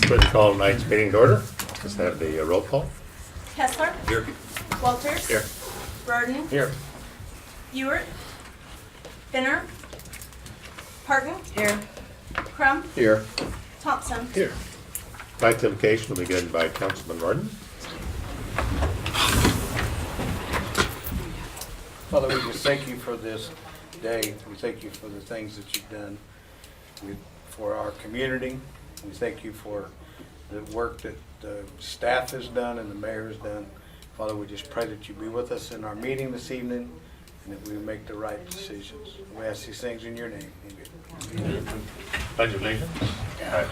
Please call tonight's meeting to order. Let's have the roll call. Kessler. Here. Walters. Here. Burden. Here. Ewert. Benner. Parton. Here. Crum. Here. Thompson. Here. Tonight's invocation will be given by Councilman Martin. Father, we just thank you for this day. We thank you for the things that you've done for our community. We thank you for the work that the staff has done and the mayor has done. Father, we just pray that you be with us in our meeting this evening and that we make the right decisions. We ask these things in your name. Amen. Pledge of allegiance.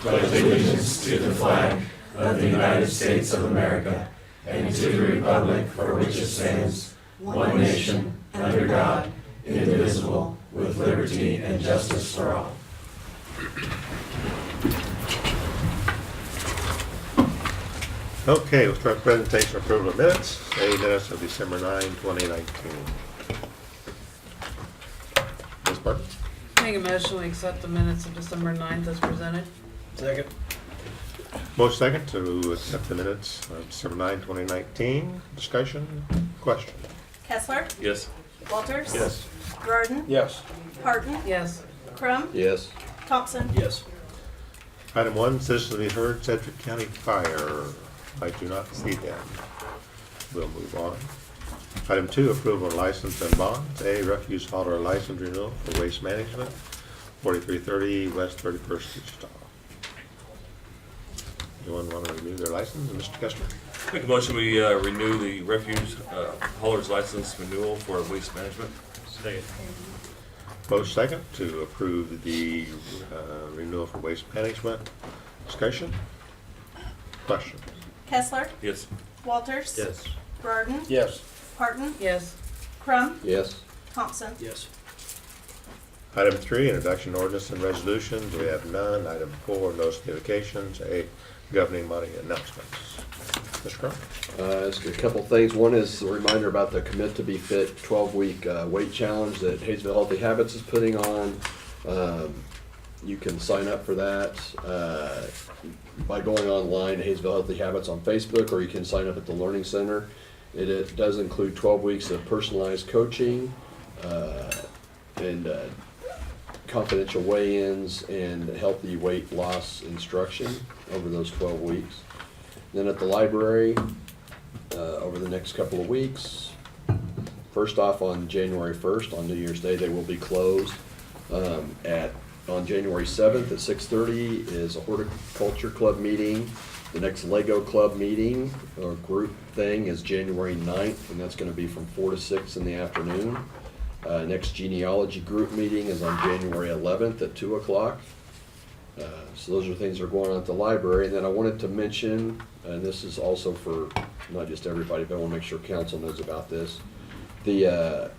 Pledge allegiance to the flag of the United States of America and to the republic for which it stands, one nation, under God, indivisible, with liberty and justice for all. Okay, we'll start presentation approval of minutes. Minutes of December 9, 2019. Ms. Martin? Make a motion, we accept the minutes of December 9th as presented. Second. Motion second to accept the minutes of December 9, 2019. Discussion? Question? Kessler. Yes. Walters. Yes. Burden. Yes. Parton. Yes. Crum. Yes. Thompson. Yes. Item 1, citizens to be heard, Sedgwick County Fire. I do not see them. We'll move on. Item 2, approval of license and bonds. A, refuse hauler license renewal for waste management, 4330 West 31st Wichita. Anyone want to renew their license? Mr. Kessler? Make a motion, we renew the refuse hauler's license renewal for waste management. Second. Motion second to approve the renewal for waste management. Discussion? Question? Kessler. Yes. Walters. Yes. Burden. Yes. Parton. Yes. Crum. Yes. Thompson. Yes. Item 3, introduction ordinance and resolutions. We have none. Item 4, notice notifications. A, governing body announcements. Mr. Crum? Just a couple things. One is a reminder about the Commit to Be Fit 12-week weight challenge that Haysville Healthy Habits is putting on. You can sign up for that by going online to Haysville Healthy Habits on Facebook, or you can sign up at the Learning Center. It does include 12 weeks of personalized coaching and confidential weigh-ins and healthy weight loss instruction over those 12 weeks. Then at the library, over the next couple of weeks, first off on January 1st, on New Year's Day, they will be closed. On January 7th at 6:30 is a horticulture club meeting. The next Lego club meeting or group thing is January 9th, and that's going to be from 4 to 6 in the afternoon. Next genealogy group meeting is on January 11th at 2 o'clock. So those are things that are going on at the library. And then I wanted to mention, and this is also for not just everybody, but I want to make sure council knows about this. The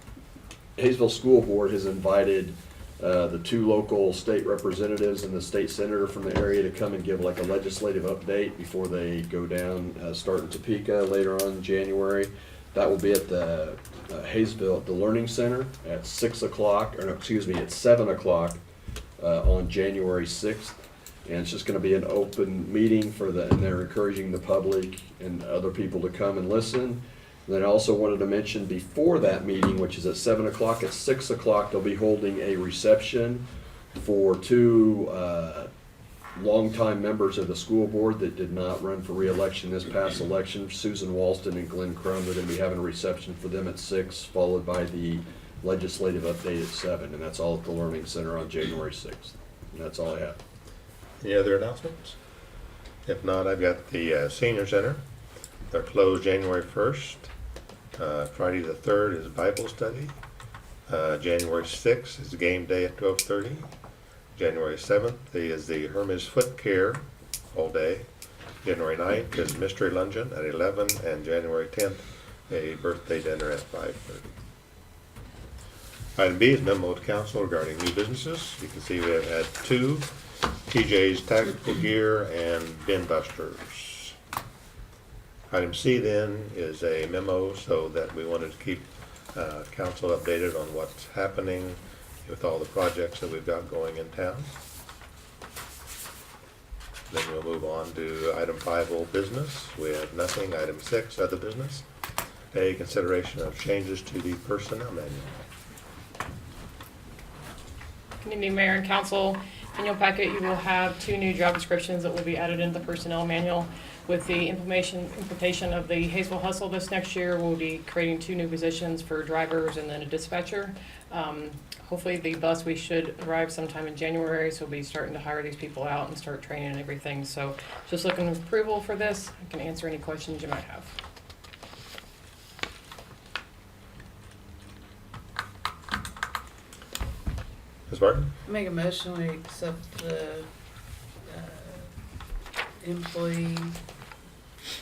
Haysville School Board has invited the 2 local state representatives and the state senator from the area to come and give like a legislative update before they go down, start in Topeka later on in January. That will be at the Haysville, at the Learning Center at 6 o'clock, or no, excuse me, at 7 o'clock on January 6th. And it's just going to be an open meeting and they're encouraging the public and other people to come and listen. And then I also wanted to mention before that meeting, which is at 7 o'clock, at 6 o'clock, they'll be holding a reception for 2 longtime members of the school board that did not run for re-election this past election, Susan Walston and Glenn Crum. They're going to be having a reception for them at 6, followed by the legislative update at 7, and that's all at the Learning Center on January 6th. And that's all I have. Any other announcements? If not, I've got the senior center. They're closed January 1st. Friday the 3rd is Bible study. January 6th is game day at 12:30. January 7th is the Hermes Foot Care all day. January 9th is Mystery Luncheon at 11, and January 10th, a birthday dinner at 5:30. Item B is memo to council regarding new businesses. You can see we have had 2, TJ's Tactical Gear and Bin Busters. Item C then is a memo so that we wanted to keep council updated on what's happening with all the projects that we've got going in town. Then we'll move on to item 5, old business. We have nothing. Item 6, other business. A, consideration of changes to the personnel manual. Good evening, Mayor and Council. In your packet, you will have 2 new job descriptions that will be added into the personnel manual. With the implementation of the Haysville Hustle this next year, we'll be creating 2 new positions for drivers and then a dispatcher. Hopefully the bus, we should arrive sometime in January, so we'll be starting to hire these people out and start training and everything. So just looking for approval for this. I can answer any questions you might have. Ms. Martin? Make a motion, we accept the employee,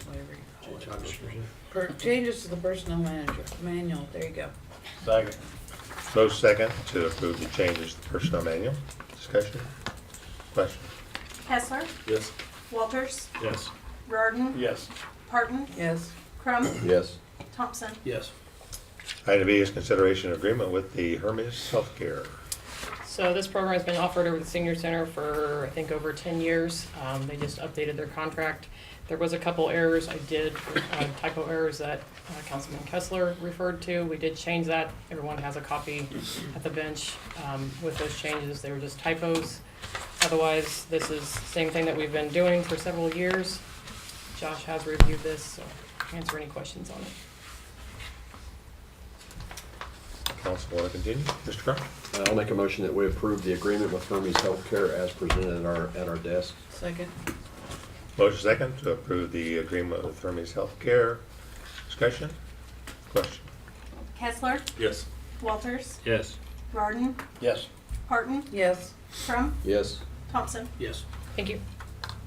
whatever you call it. Changes to the personnel manual, there you go. Second. Motion second to approve the changes to the personnel manual. Discussion? Question? Kessler, Yes. Walters, Yes. Rardon, Yes. Parton, Yes. Crum, Yes. Thompson. Yes. Item B is consideration of agreement with the Hermes Healthcare. So this program has been offered over the senior center for, I think, over 10 years. They just updated their contract. There was a couple errors I did, typo errors that Councilman Kessler referred to. We did change that. Everyone has a copy at the bench with those changes. They were just typos. Otherwise, this is the same thing that we've been doing for several years. Josh has reviewed this, so answer any questions on it. Council want to continue? Mr. Crum? I'll make a motion that we approve the agreement with Hermes Healthcare as presented at our desk. Second. Motion second to approve the agreement with Hermes Healthcare. Discussion? Question? Kessler, Yes. Walters, Yes. Rardon, Yes. Parton, Yes. Crum, Yes. Thompson. Yes. Thank you.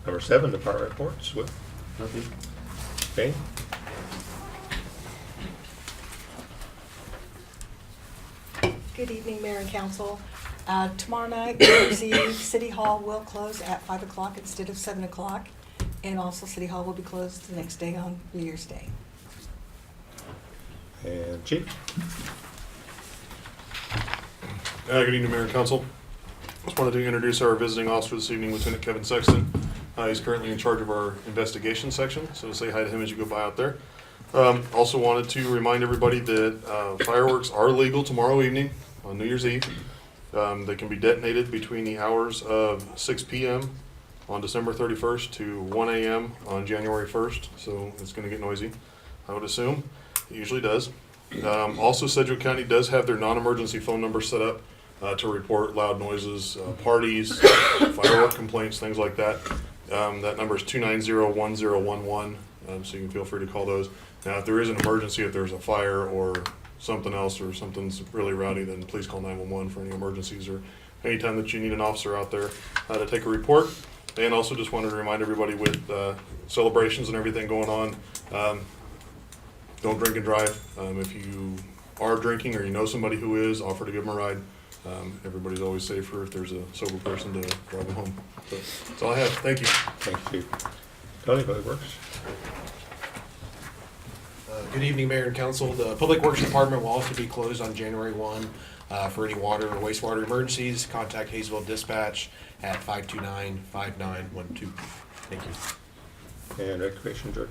Number 7, department reports. With Nothing. Jane? Good evening, Mayor and Council. Tomorrow night, New Year's Eve, City Hall will close at 5 o'clock instead of 7 o'clock. And also City Hall will be closed the next day on New Year's Day. And Chief? Good evening, Mayor and Council. Just wanted to introduce our visiting officer this evening, Lieutenant Kevin Sexton. He's currently in charge of our investigation section, so say hi to him as you go by out there. Also wanted to remind everybody that fireworks are legal tomorrow evening on New Year's Eve. They can be detonated between the hours of 6 p.m. on December 31st to 1 a.m. on January 1st, so it's going to get noisy, I would assume. It usually does. Also, Sedgwick County does have their non-emergency phone number set up to report loud noises, parties, firework complaints, things like that. That number is 290-1011, so you can feel free to call those. Now, if there is an emergency, if there's a fire or something else or something's really rowdy, then please call 911 for any emergencies or anytime that you need an officer out there to take a report. And also just wanted to remind everybody with celebrations and everything going on, don't drink and drive. If you are drinking or you know somebody who is, offer to give them a ride. Everybody's always safer if there's a sober person to drive them home. So that's all I have. Thank you. Thanks, Chief. Tony, Public Works? Good evening, Mayor and Council. The Public Works Department will also be closed on January 1 for any water or wastewater emergencies. Contact Haysville Dispatch at 529-5912. Thank you. And Recreation, Georgie?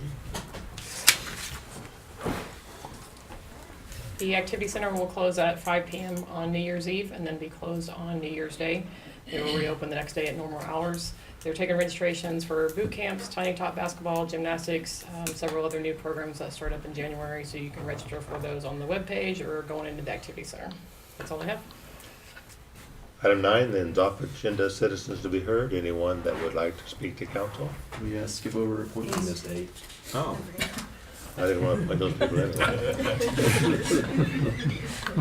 The activity center will close at 5 p.m. on New Year's Eve and then be closed on New Year's Day. They will reopen the next day at normal hours. They're taking registrations for boot camps, tiny top basketball, gymnastics, several other new programs that start up in January, so you can register for those on the webpage or going into the activity center. That's all I have. Item 9, then off agenda citizens to be heard. Anyone that would like to speak to council? We skip over appointment this date. Oh. I didn't want to put those people in.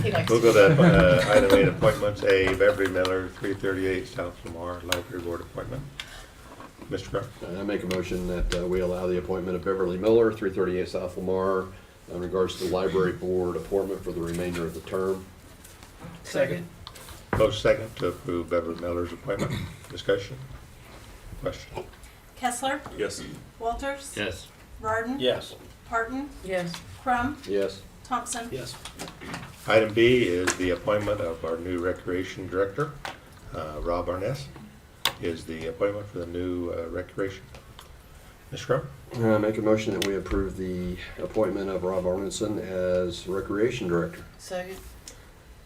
He likes We'll go to item 8, appointments. A, Beverly Miller, 338 South Lamar, Library Board appointment. Mr. Crum? I make a motion that we allow the appointment of Beverly Miller, 338 South Lamar, in regards to the library board appointment for the remainder of the term. Second. Motion second to approve Beverly Miller's appointment. Discussion? Question? Kessler, Yes. Walters, Yes. Rardon, Yes. Parton, Yes. Crum, Yes. Thompson. Yes. Item B is the appointment of our new recreation director, Rob Arness. is the appointment for the new recreation. Mr. Crum? Make a motion that we approve the appointment of Rob Arneson as Recreation Director. Second.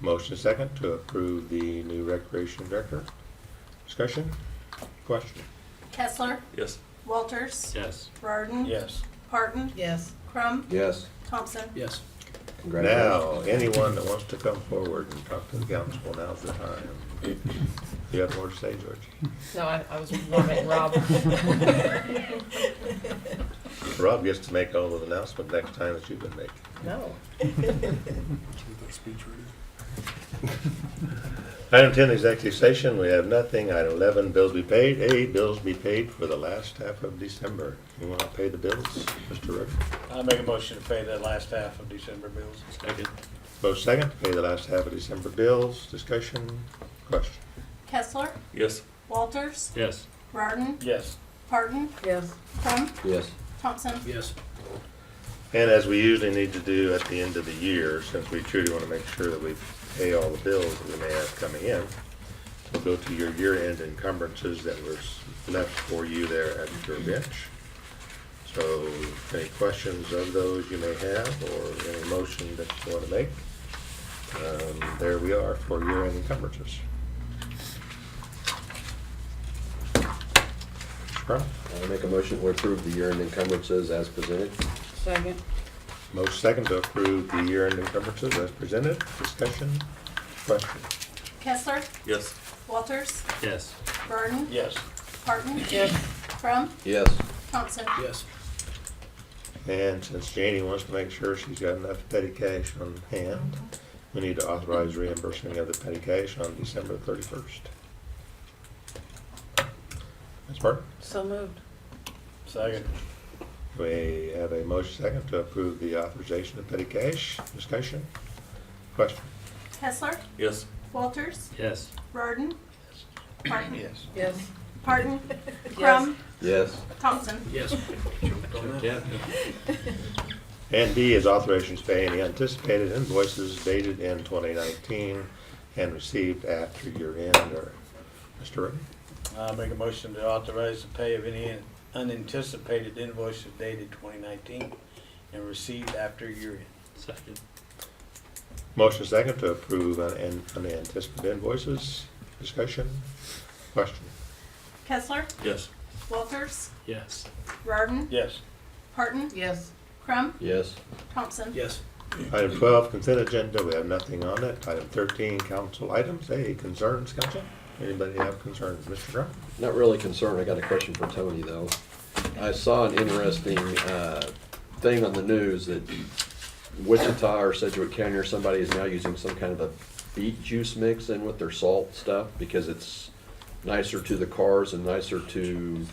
Motion second to approve the new recreation director. Discussion? Question? Kessler, Yes. Walters, Yes. Burden, Yes. Parton, Yes. Crum, Yes. Thompson. Yes. Congratulations. Now, anyone that wants to come forward and talk to the council, now's the time. You have more to say, Georgie? No, I was warming Rob. Rob gets to make all the announcements next time that you've been making. No. Item 10, executive session, we have nothing. Item 11, bills be paid. A, bills be paid for the last half of December. You want to pay the bills, Mr. Rick? I make a motion to pay the last half of December bills. Second. Vote second, to pay the last half of December bills. Discussion? Question? Kessler, Yes. Walters, Yes. Burden, Yes. Parton, Yes. Crum, Yes. Thompson. Yes. And as we usually need to do at the end of the year, since we truly want to make sure that we pay all the bills that we may have coming in, we'll go to your year-end encumbrances that were left for you there at your bench. So any questions of those you may have, or any motion that you want to make, there we are for year-end encumbrances. Mr. Crum? I make a motion to approve the year-end encumbrances as presented. Second. Motion second to approve the year-end encumbrances as presented. Discussion? Question? Kessler, Yes. Walters, Yes. Burden, Yes. Parton, Yes. Crum, Yes. Thompson. Yes. And since Janie wants to make sure she's got enough petty cash on hand, we need to authorize reimbursement of the petty cash on December 31st. Ms. Martin? So moved. Second. We have a motion second to approve the authorization of petty cash. Discussion? Question? Kessler, Yes. Walters, Yes. Burden, Parton, Yes. Yes. Parton, Crum, Yes. Thompson. Yes. Yeah. And D is authorization to pay any anticipated invoices dated in 2019 and received after year end. Or Mr. Rick? I make a motion to authorize the pay of any unanticipated invoices dated 2019 and received after year end. Second. Motion second to approve unanticipated invoices. Discussion? Question? Kessler, Yes. Walters, Yes. Burden, Yes. Parton, Yes. Crum, Yes. Thompson. Yes. Item 12, consent agenda, we have nothing on it. Item 13, council items. A, concerns, council? Anybody have concerns? Mr. Brown? Not really concerned. I got a question for Tony, though. I saw an interesting thing on the news that Wichita or Sedgwick County or somebody is now using some kind of a beet juice mix in with their salt stuff because it's nicer to the cars and nicer to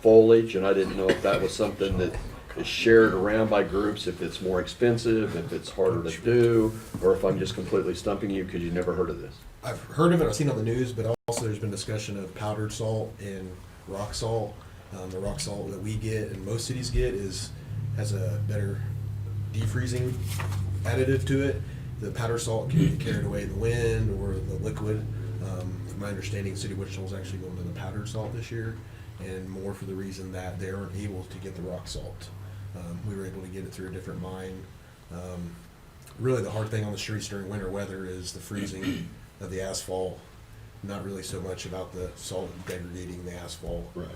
foliage. And I didn't know if that was something that is shared around by groups, if it's more expensive, if it's harder to do, or if I'm just completely stumping you because you never heard of this. I've heard of it, I've seen it on the news, but also there's been discussion of powdered salt and rock salt. The rock salt that we get and most cities get has a better defreezing additive to it. The powdered salt can get carried away in the wind or the liquid. From my understanding, City of Wichita is actually going to the powdered salt this year, and more for the reason that they aren't able to get the rock salt. We were able to get it through a different mine. Really, the hard thing on the streets during winter weather is the freezing of the asphalt. Not really so much about the salt degrading the asphalt. Right.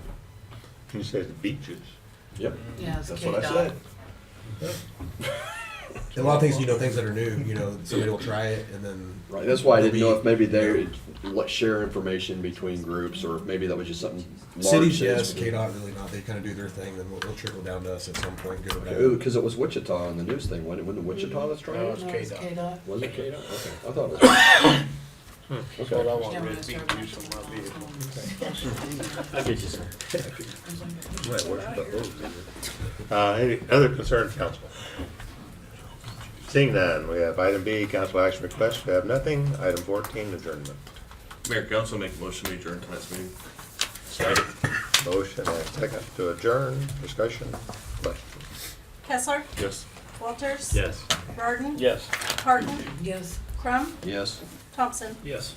Can you say the beet juice? Yep. Yeah, it's That's KDOT. what I said. And a lot of things, things that are new, somebody will try it and then. Right, that's why I didn't know if maybe they're they would share information between groups, or if maybe that was just something large. Cities, yes, that- KDOT really not. They kind of do their thing, then it'll trickle down to us at some point, good or bad. Because it was Wichita on the news thing, wasn't it? Wasn't it Wichita that's trying No, it? it's No, it's KDOT. KDOT. Was it KDOT? Okay, I thought it was. That's what I Okay. want, Yeah, red when beet I juice on my vehicle. I get you, sir. Might work about those. Any other concerns, council? Seeing none, we have item B, council action request. We have nothing. Item 14, adjournment. Mayor, council make a motion to adjourn tonight's meeting. Motion and second to adjourn. Discussion? Question? Kessler, Yes. Walters, Yes. Burden, Yes. Parton, Yes. Crum, Yes. Thompson. Yes.